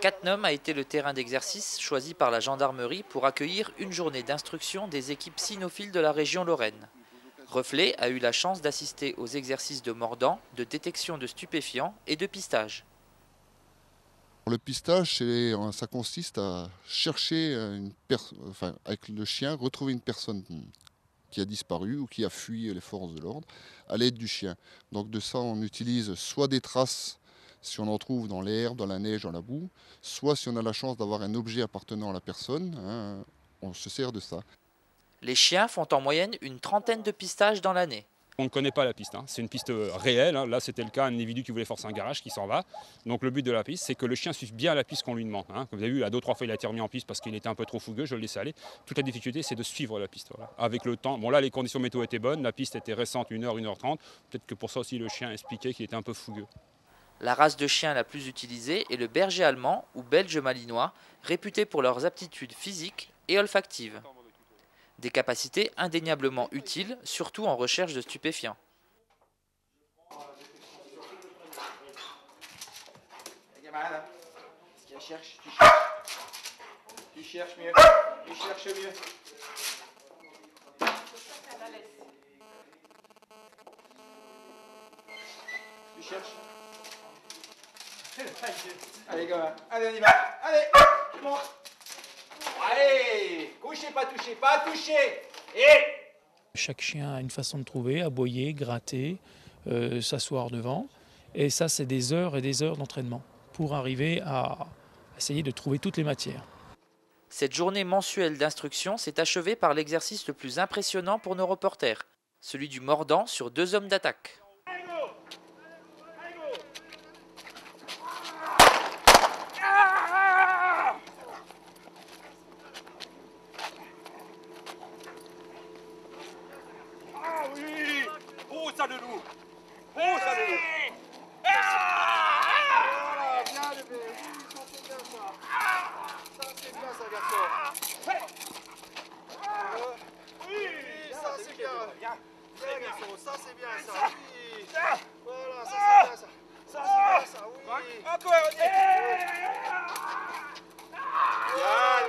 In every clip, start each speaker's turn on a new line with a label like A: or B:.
A: Cattenom a été le terrain d'exercice choisi par la gendarmerie pour accueillir une journée d'instruction des équipes cynophiles de la région Lorraine. Reflet a eu la chance d'assister aux exercices de mordant, de détection de stupéfiants et de pistage.
B: Le pistage, ça consiste à chercher avec le chien, retrouver une personne qui a disparu ou qui a fui les forces de l'ordre à l'aide du chien. Donc de ça, on utilise soit des traces, si on en trouve dans l'herbe, dans la neige, dans la boue, soit si on a la chance d'avoir un objet appartenant à la personne, hein, on se sert de ça.
A: Les chiens font en moyenne une trentaine de pistages dans l'année.
C: On ne connaît pas la piste, c'est une piste réelle. Là, c'était le cas, un individu qui voulait forcer un garage qui s'en va. Donc le but de la piste, c'est que le chien suive bien la piste qu'on lui demande. Comme vous avez vu, là, 2 ou 3 fois, il a été remis en piste parce qu'il était un peu trop fougueux, je le laissais aller. Toute la difficulté, c'est de suivre la piste. Voilà. Avec le temps, bon là, les conditions météo étaient bonnes, la piste était récente, 1h, 1h30. Peut-être que pour ça aussi, le chien expliquait qu'il était un peu fougueux.
A: La race de chien la plus utilisée est le berger allemand ou belge malinois, réputé pour leurs aptitudes physiques et olfactives. Des capacités indéniablement utiles, surtout en recherche de stupéfiants.
D: Tu cherches mieux. Tu cherches mieux. Tu cherches. Allez, gamin. Allez, on y va. Allez, monte. Allez, couchez, pas toucher, pas toucher. Et
E: chaque chien a une façon de trouver, aboyer, gratter, s'asseoir devant. Et ça, c'est des heures et des heures d'entraînement pour arriver à essayer de trouver toutes les matières.
A: Cette journée mensuelle d'instruction s'est achevée par l'exercice le plus impressionnant pour nos reporters, celui du mordant sur 2 hommes d'attaque.
D: ah oui. Oh, ça de loup. Oh, ça de loup. Voilà, bien le bébé. Ça c'est bien ça. Ça c'est bien ça, garçon. Oui, ça c'est bien. Bien garçon, ça c'est bien ça. Oui. Voilà, ça c'est bien ça. Ça c'est bien ça, oui. Un peu, bien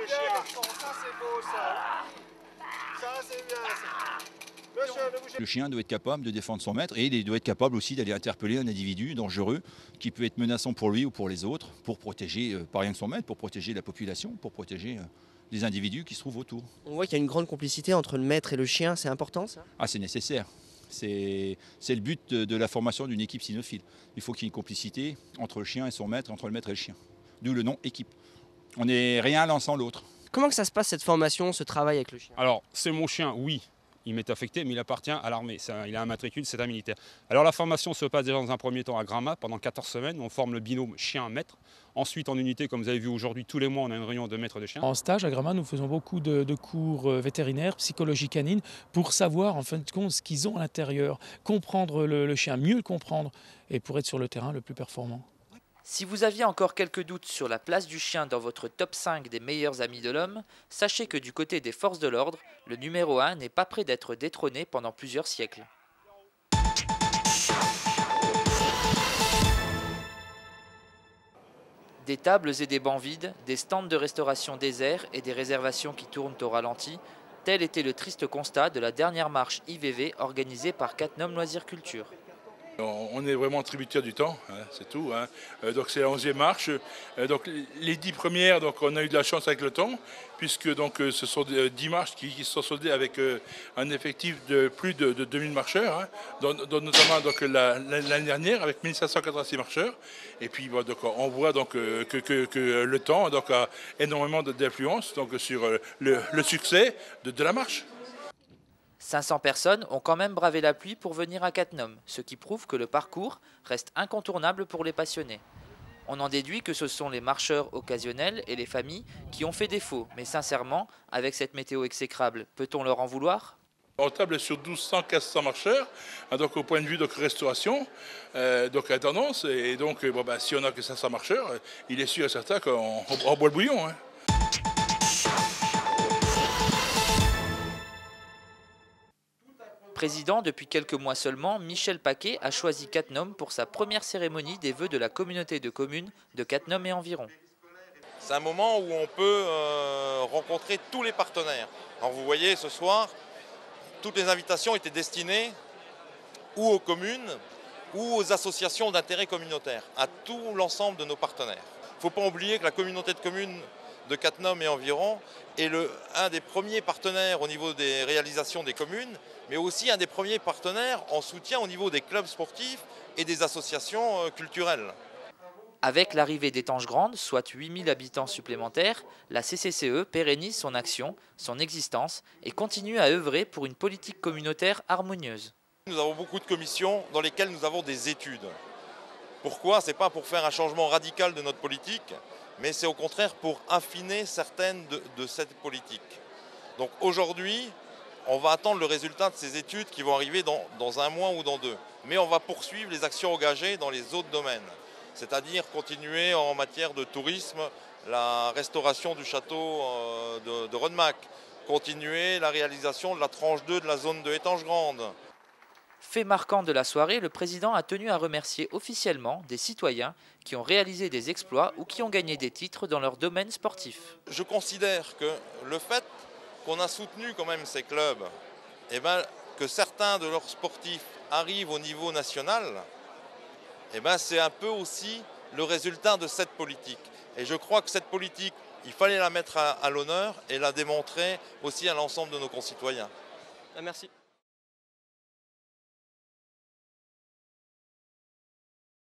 D: le chien garçon, ça c'est beau ça. Ça c'est bien ça.
F: Le chien doit être capable de défendre son maître et il doit être capable aussi d'aller interpeller un individu dangereux qui peut être menaçant pour lui ou pour les autres, pour protéger, pas rien que son maître, pour protéger la population, pour protéger les individus qui se trouvent autour.
G: On voit qu'il y a une grande complicité entre le maître et le chien, c'est important ça?
F: Ah, c'est nécessaire. C'est le but de la formation d'une équipe cynophile. Il faut qu'il y ait une complicité entre le chien et son maître, entre le maître et le chien. D'où le nom équipe. On n'est rien l'un sans l'autre.
G: Comment que ça se passe cette formation, ce travail avec le chien?
C: Alors, c'est mon chien, oui. Il m'est affecté, mais il appartient à l'armée. Il a un matricule, c'est un militaire. Alors la formation se passe déjà dans un premier temps à Gramma, pendant 14 semaines. On forme le binôme chien-maître. Ensuite, en unité, comme vous avez vu aujourd'hui, tous les mois, on a une réunion de maîtres de chiens.
E: En stage à Gramma, nous faisons beaucoup de cours vétérinaires, psychologie canine, pour savoir en fin de compte ce qu'ils ont à l'intérieur, comprendre le chien, mieux le comprendre, et pour être sur le terrain le plus performant.
A: Si vous aviez encore quelques doutes sur la place du chien dans votre top 5 des meilleurs amis de l'homme, sachez que du côté des forces de l'ordre, le numéro 1 n'est pas prêt d'être détrôné pendant plusieurs siècles. Des tables et des bancs vides, des stands de restauration déserts et des réservations qui tournent au ralenti, tel était le triste constat de la dernière marche IVV organisée par Cattenom Loisirs Culture.
H: On est vraiment tributaire du temps, c'est tout. Donc c'est la 11e marche. Donc les 10 premières, donc on a eu de la chance avec le temps, puisque donc ce sont 10 marches qui se sont soldées avec un effectif de plus de 2000 marcheurs, notamment l'année dernière avec 1586 marcheurs. Et puis bon, donc, on voit donc, que le temps donc, a énormément d'influence sur le succès de la marche.
A: 500 personnes ont quand même bravé la pluie pour venir à Cattenom, ce qui prouve que le parcours reste incontournable pour les passionnés. On en déduit que ce sont les marcheurs occasionnels et les familles qui ont fait défaut, mais sincèrement, avec cette météo exécrable, peut-on leur en vouloir ?
H: On table sur 1200-1500 marcheurs, donc au point de vue donc restauration, donc la tendance, et donc bon, si on n'a que 500 marcheurs, il est sûr et certain qu'on boit le bouillon.
A: Président depuis quelques mois seulement, Michel Paquet a choisi Cattenom pour sa première cérémonie des vœux de la communauté de communes de Cattenom et environ.
I: C'est un moment où on peut rencontrer tous les partenaires. Alors vous voyez, ce soir, toutes les invitations étaient destinées ou aux communes ou aux associations d'intérêt communautaire, à tout l'ensemble de nos partenaires. Il ne faut pas oublier que la communauté de communes de Cattenom et environ est un des premiers partenaires au niveau des réalisations des communes, mais aussi un des premiers partenaires en soutien au niveau des clubs sportifs et des associations culturelles.
A: Avec l'arrivée d'Étanges Grande, soit 8000 habitants supplémentaires, la CCCE pérennise son action, son existence et continue à œuvrer pour une politique communautaire harmonieuse.
I: Nous avons beaucoup de commissions dans lesquelles nous avons des études. Pourquoi? Ce n'est pas pour faire un changement radical de notre politique, mais c'est au contraire pour affiner certaines de cette politique. Donc aujourd'hui, on va attendre le résultat de ces études qui vont arriver dans un mois ou dans 2. Mais on va poursuivre les actions engagées dans les autres domaines. C'est-à-dire continuer en matière de tourisme, la restauration du château de Rodemack, continuer la réalisation de la tranche 2 de la zone de Étanges Grande.
A: Fait marquant de la soirée, le président a tenu à remercier officiellement des citoyens qui ont réalisé des exploits ou qui ont gagné des titres dans leur domaine sportif.
I: Je considère que le fait qu'on a soutenu quand même ces clubs, que certains de leurs sportifs arrivent au niveau national, c'est un peu aussi le résultat de cette politique. Et je crois que cette politique, il fallait la mettre à l'honneur et la démontrer aussi à l'ensemble de nos concitoyens.
G: Merci.